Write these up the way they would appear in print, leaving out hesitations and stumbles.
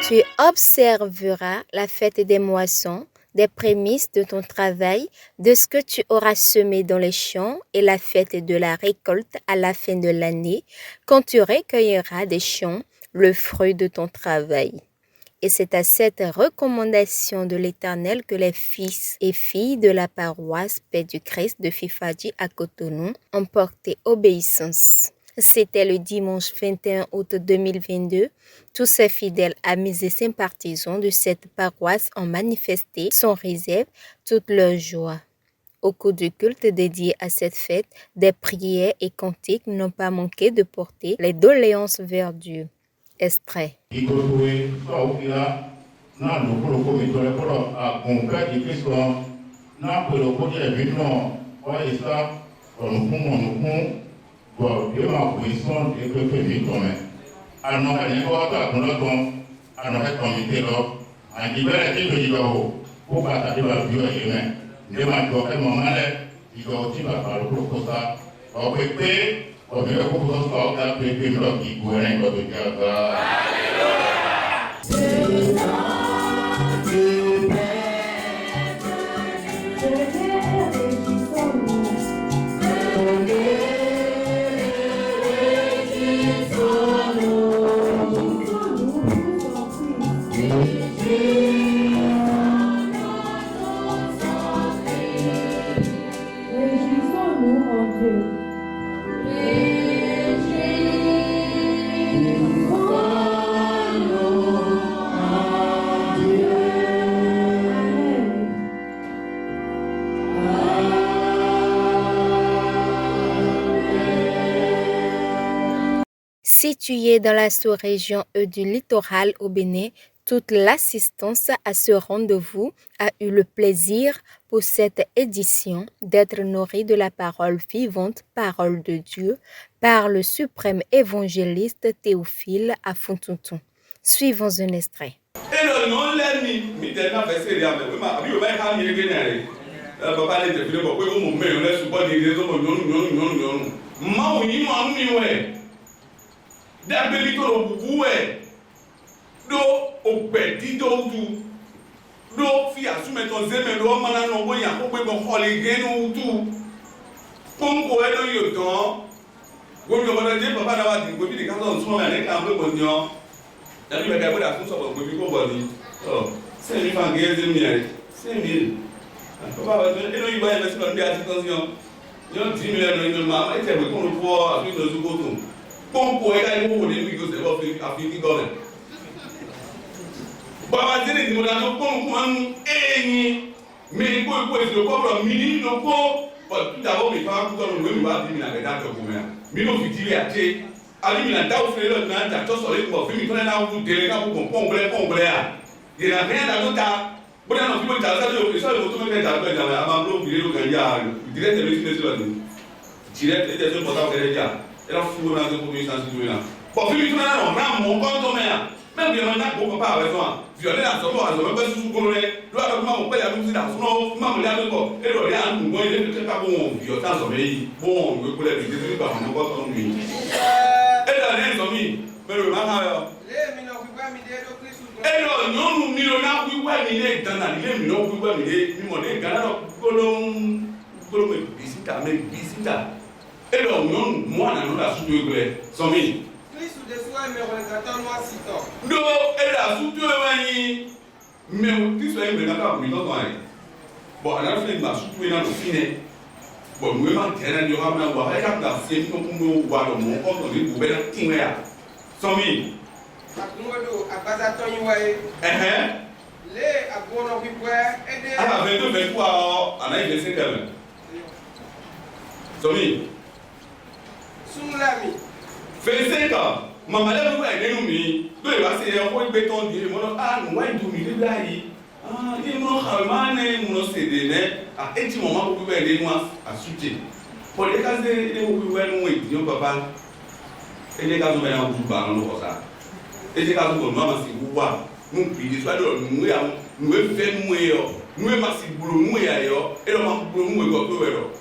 Tu observeras la fête des moissons, des prémices de ton travail, de ce que tu auras semé dans les champs, et la fête de la récolte à la fin de l'année, quand tu recueilleras des champs le fruit de ton travail. Et c'est à cette recommandation de l'Éternel que les fils et filles de la paroisse Paix du Christ de Fifadi à Cotonou ont porté obéissance. C'était le dimanche 21 août 2022. Tous ces fidèles, amis et sympathisants de cette paroisse ont manifesté sans réserve toute leur joie. Au cours du culte dédié à cette fête, des prières et cantiques n'ont pas manqué de porter les doléances vers Dieu. Extrait. Situé dans la sous-région du littoral au Bénin, toute l'assistance à ce rendez-vous a eu le plaisir pour cette édition d'être nourrie de la parole vivante, parole de Dieu, par le suprême évangéliste Théophile à Fontonton. Suivons un extrait. Do obedi do du do fi asume to zeme do mana no boya ko gbe mo hole genu du pon ko e do yo don go mi obodo je baba na wa di go bi de ka so sumo na ne ka mo bo nyo da bi be ka boda fun so bo bi ko bo ni se mi fa ge ze mi e se mi baba do e do yi ba e se no bi ati tension yo 10 million no ma e te be ko no fo afi no zu go to pon ko e ka ni wo de bi go se bo fi afi ki go le baba zini di moda no kon kuman enyi me ko is ko bro mini no ko but da bo mi fa ku to no we wa di mi na be da to ko me mi no fi ti ate ali mi na da o fere lo na da to so le ko fi mi fere na wu de na ku pon ble a de na be da no ta bo na no fi mo ta sa lo so lo to me da be da ma bro bi lo kan ya direct le fi lo ni direct le de so mo ta fere ja era fu na ko mi sa si na bo fi mi fere na no na mo ko to me a même bien maintenant beaucoup pas avec toi violer la somme à somme pas sous colonel loi de maman peut la nous dans son maman la de ko et le rien nous bon il ne pas bon viol dans son pays bon we pour les détruire par mon corps comme lui et dans les amis mais le maman les mi no ku ba mi de do Christ et le non nous mi no na ku wa mi de dans la les mi no ku ba mi de mi mo de gana kolon me visita et le non moi na no la sous de son mi no era sutu ewani me ti so eme na ka mi to tan bo ana fe ma sutu na no fine bo mu ma tera ni o ha na wa ha ka da se mi ko mu wa do mo ko to ni bu be na tin we ya so mi akungodo agbaza to yin wa le agbono pipo ede ana ve to ve ku a ana ile se kele so mi sunlami fe ka mama le bu e nínú mi do e ba se e ko gbe ton di mo no nu wa du mi le bayi ni mo khalma ne mo se de ne e ti mo ma bu be de mu asute po le ka se de bu we nu e di o baba e de ka so be na bu ba no ko sa e de ka so ko mama si bu wa nu bi di so do nu ya nu e fe nu e yo nu e ma si buru nu ya yo e lo ma buru nu e go to we ro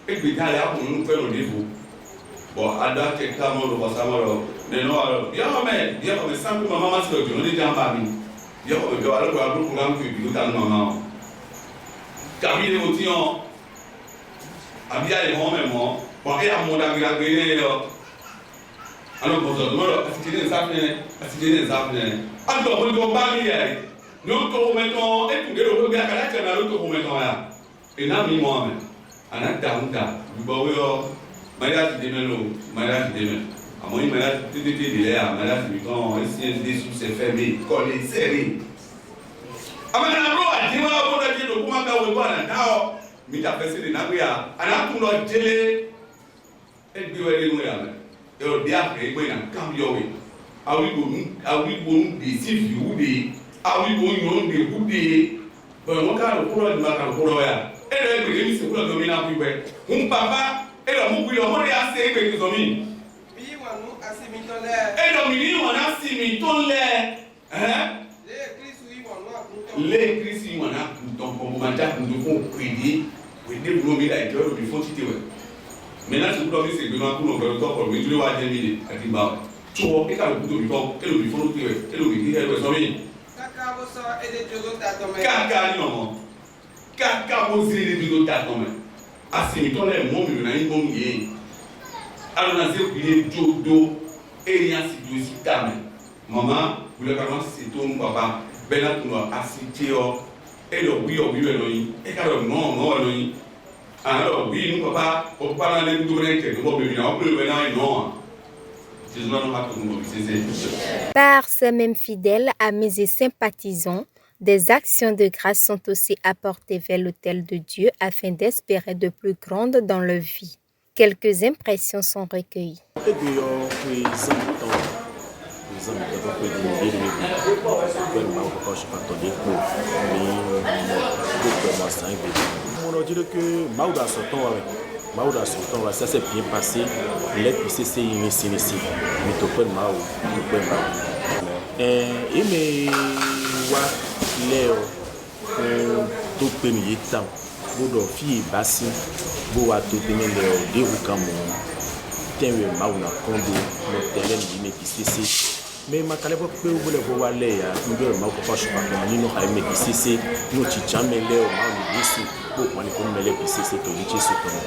e gbe dale a bu nu fe no de bu bo ada ke ka mo lo ko sa mo ro Mais non, alors, il y a comme simplement maman, c'est le on est déjà en famille. Il y a comme il y a un programme que nous avons maman. Car il est aussi en. Abia est grand même, bon, et à mon ami, la grille, alors, pour ça, assister des affaires, alors, on ne peut pas lire. Nous te remettons, et pour que le regard à la tête, nous te remettons là. Et là, moi, en attendant, vous voyez, mariage demain. À mon mariage, tout était derrière, mariage, quand des sous s'est fermé, collé, serré. Ah, mais la loi, dis-moi, on a dit, le comment on va là, mais tu as fait des navires, à la tour de télé, et puis, et au diable, et puis, un camion. Ah oui, bon, des civils ou des. Ah oui, bon, des boudés. Bon, car le courant de ma coroya. Et le rémi, c'est pour le dominant plus bête. Mon papa, et le mou, il a monté assez avec les hommes. Et le mini, on a 6 000 tonnes l'air. Hein? Les crises, on a pour ton commentaire pour nous crédit. Oui, des boulons, il a été heureux, il faut citer. Maintenant, je vous dis, c'est que nous avons fait le temps pour le voir terminer à Timba. Tu vois, et quand le couteau bifon, et le bifon, et le bifon, et le bifon. Kaka non, kaka vous êtes des deux tas comme assimilons les mots mais on a une bonne idée. Alors on a zéro billet d'eau et rien si du sitame. Maman, vous le commencez c'est ton papa. Ben là tu dois assister et le oui et car non. Alors oui nous papa, on parle de tout le monde nous on peut venir non. Par ces mêmes fidèles, amis et sympathisants, des actions de grâce sont aussi apportées vers l'autel de Dieu afin d'espérer de plus grandes dans leur vie. Quelques impressions sont recueillies. Maouda Sultan, ça s'est bien passé. Les PCC ici, mais tu peux Mao, tu peux Mao. Et mais Léo, tu peux y temps. Bodo fille bassi, boa tu peux me Léo, des roucamons. Tiens, Maouna Kondo, le terrain du PCC. Mais ma calèbre peut vous le voir là, nous devons pas choisir nous nous avons mis PCC, nous tcham Léo, Maou ici. Pour moi, les comme les PCC que nous tissons comme.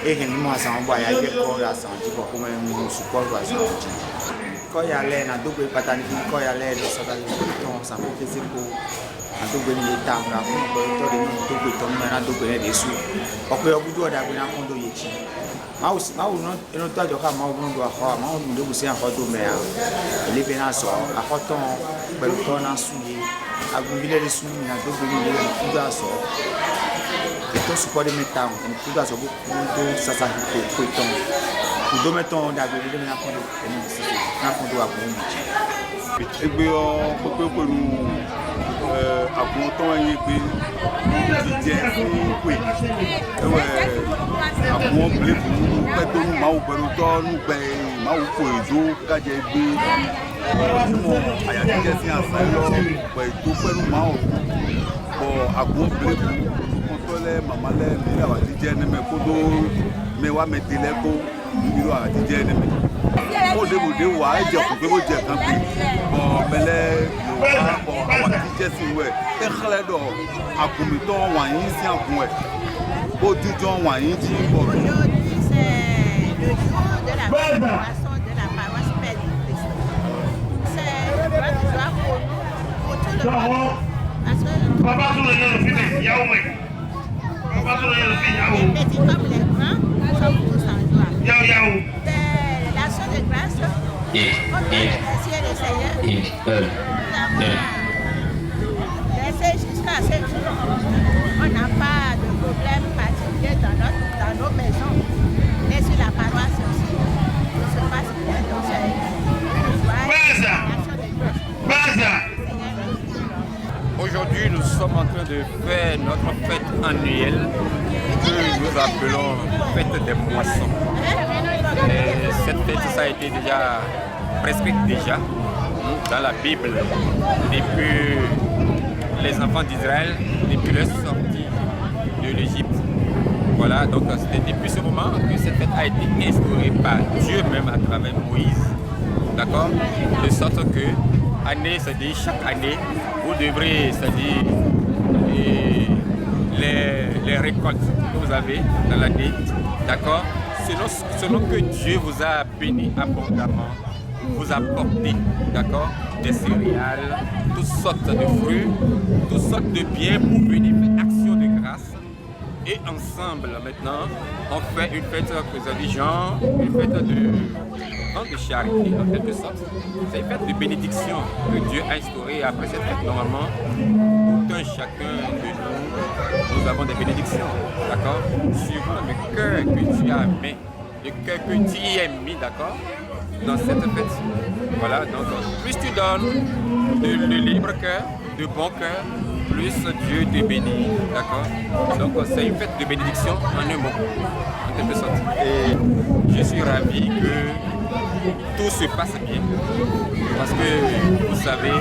Et que nous avons envoyé des corps à santé pour que nous support à santé. Quand il y a l'air, on a double patanie, quand il y a l'air, ça va ça me fait pour un double état, on a double ton, on a double des sous. On peut au bout d'avoir un condo yeti. Moi aussi, moi, on ne doit pas moi, on doit avoir, moi, on doit aussi un photo, mais les pénals à photo, on a souillé, à vous les sous, on a double tout à sort. Tout support de métal, tout ça beaucoup ça ça fait temps. Pour deux mettons d'abord de na kondo à bon. Et puis on peut nous à bon temps et puis oui. À bon blé pour nous nous mau beroto nous ben mau coeso kaje bi. Mo aya je si asalo ben tout pe nous mau. Bon à bon blé maman les mira wa DJ ne me kodo me wa me tele ko mira wa DJ ne me o de bude wa e je ko pe bo je kan pe bon mele bon wa DJ si we e khle do akumi to wa yin si akun e o di jo wa yin ji bo c'est le jour de la célébration de la paroisse Père du Christ. C'est le droit pour tout le monde parce que Les petits comme les grands sommes tous en joie. L'action de grâce, on doit remercier le Seigneur. Nous avons laissé jusqu'à ce jour. On n'a pas de problème particulier dans nos maisons, mais sur la paroisse aussi. Tout se passe bien, donc c'est une joie, une action de grâce. Aujourd'hui, nous sommes en train de faire notre fête annuelle que nous appelons fête des moissons. Et cette fête, ça a été déjà prescrite dans la Bible depuis les enfants d'Israël, depuis leur sortie de l'Égypte. Voilà, donc c'était depuis ce moment que cette fête a été instaurée par Dieu même à travers Moïse. D'accord? De sorte que année, c'est-à-dire chaque année, vous devrez, c'est-à-dire les récoltes que vous avez dans l'année, d'accord, selon que Dieu vous a béni abondamment, vous apportez, d'accord, des céréales, toutes sortes de fruits, toutes sortes de biens pour venir faire action de grâce. Et ensemble, maintenant, on fait une fête, genre, une fête de charité, en quelque sorte. C'est une fête de bénédiction que Dieu a instaurée. Après cette fête, normalement, tout un chacun de nous avons des bénédictions, d'accord, suivant le cœur que tu as mis, le cœur que tu y as mis, d'accord, dans cette fête. Voilà, donc plus tu donnes de libre cœur, de bon cœur, plus Dieu te bénit, d'accord. Donc c'est une fête de bénédiction en un mot, en quelque sorte. Et je suis ravi que tout se passe bien, parce que vous savez,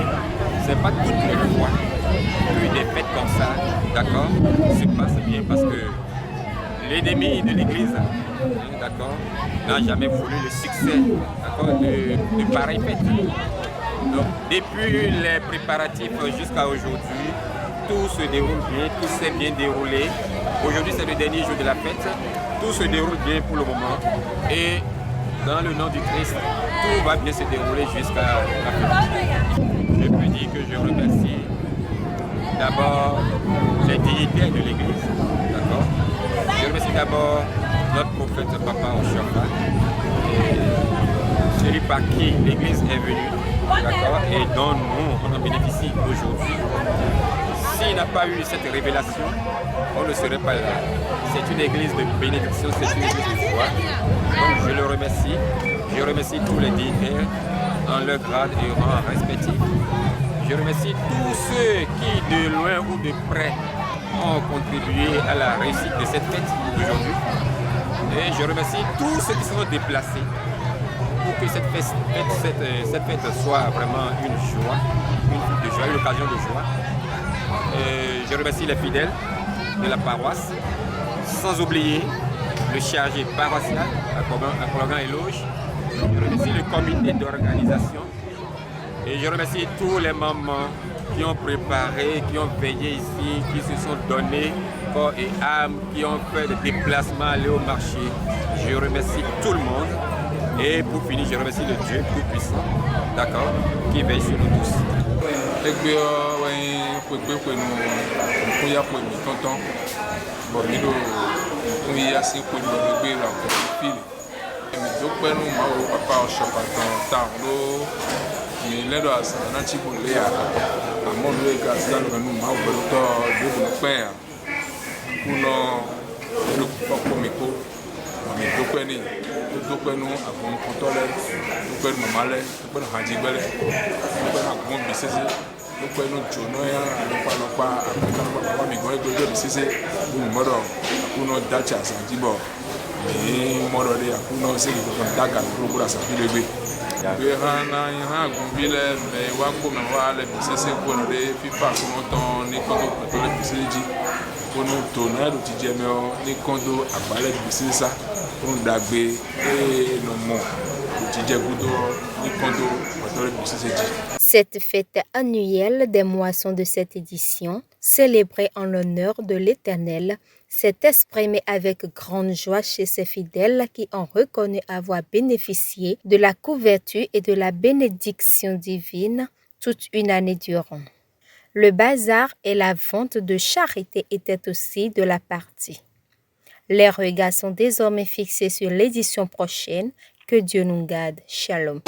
c'est pas toutes les fois que des fêtes comme ça, d'accord, se passent bien, parce que l'ennemi de l'Église, d'accord, n'a jamais voulu le succès, d'accord, de pareilles fêtes. Donc depuis les préparatifs jusqu'à aujourd'hui, tout se déroule bien, tout s'est bien déroulé. Aujourd'hui c'est le dernier jour de la fête, tout se déroule bien pour le moment. Et dans le nom du Christ, tout va bien se dérouler jusqu'à la fête. Je peux dire que je remercie d'abord les dignitaires de l'Église, d'accord. Je remercie d'abord notre prophète Papa Oshofa, celui par qui l'Église est venue, d'accord, et dont nous on en bénéficie aujourd'hui. S'il n'a pas eu cette révélation, on ne serait pas là. C'est une église de bénédiction, c'est une église de foi. Donc je le remercie. Je remercie tous les dignitaires en leur grade et rang respectif. Je remercie tous ceux qui, de loin ou de près, ont contribué à la réussite de cette fête d'aujourd'hui. Et je remercie tous ceux qui sont déplacés pour que cette fête soit vraiment une joie, une occasion de joie. Je remercie les fidèles de la paroisse, sans oublier le chargé paroissial à Cologan et Loge. Je remercie le comité d'organisation et je remercie tous les mamans qui ont préparé, qui ont veillé ici, qui se sont donnés corps et âme, qui ont fait des déplacements, aller au marché. Je remercie tout le monde. Et pour finir, je remercie le Dieu Tout-Puissant, d'accord, qui veille sur nous tous. Ami dúpẹ́ ní dúpẹ́ nú àgbọn kọtọ́lẹ̀ dúpẹ́ nú màmálẹ̀ dúpẹ́ nú hànjígbẹ́lẹ̀ dúpẹ́ nú àgbọn bìsẹ́sẹ́ dúpẹ́ nú jònáyà lọ́pàlọ́pà àgbẹ̀kánú bàbá mi gbọ́n ẹgbẹ́ bìsẹ́sẹ́ lónìí mọ́dọ̀ àkúnná dájà sàǹdìbọ̀ ní mọ́dọ̀ dé àkúnná sẹ́yìn kankan dága lórúkọ àsàǹdìlẹ́gbẹ́. Bí hàn àgùn bílẹ̀ mẹ́ wá gbọ́mọ̀ wá lẹ̀ bìsẹ́sẹ́ gbọ́nà dé fífà kúnná tán ní kọ́tọ́ pẹ̀tọ́lẹ̀ bìsẹ́sẹ́ jí kónú tòná ẹ̀rù ti jẹ́ mẹ́ ọ ní kọ́ńdó àgbálẹ̀ bìsẹ́sẹ́ sá. Cette fête annuelle des moissons de cette édition, célébrée en l'honneur de l'Éternel, s'est exprimée avec grande joie chez ses fidèles qui ont reconnu avoir bénéficié de la couverture et de la bénédiction divine toute une année durant. Le bazar et la vente de charité étaient aussi de la partie. Les regards sont désormais fixés sur l'édition prochaine. Que Dieu nous garde. Shalom.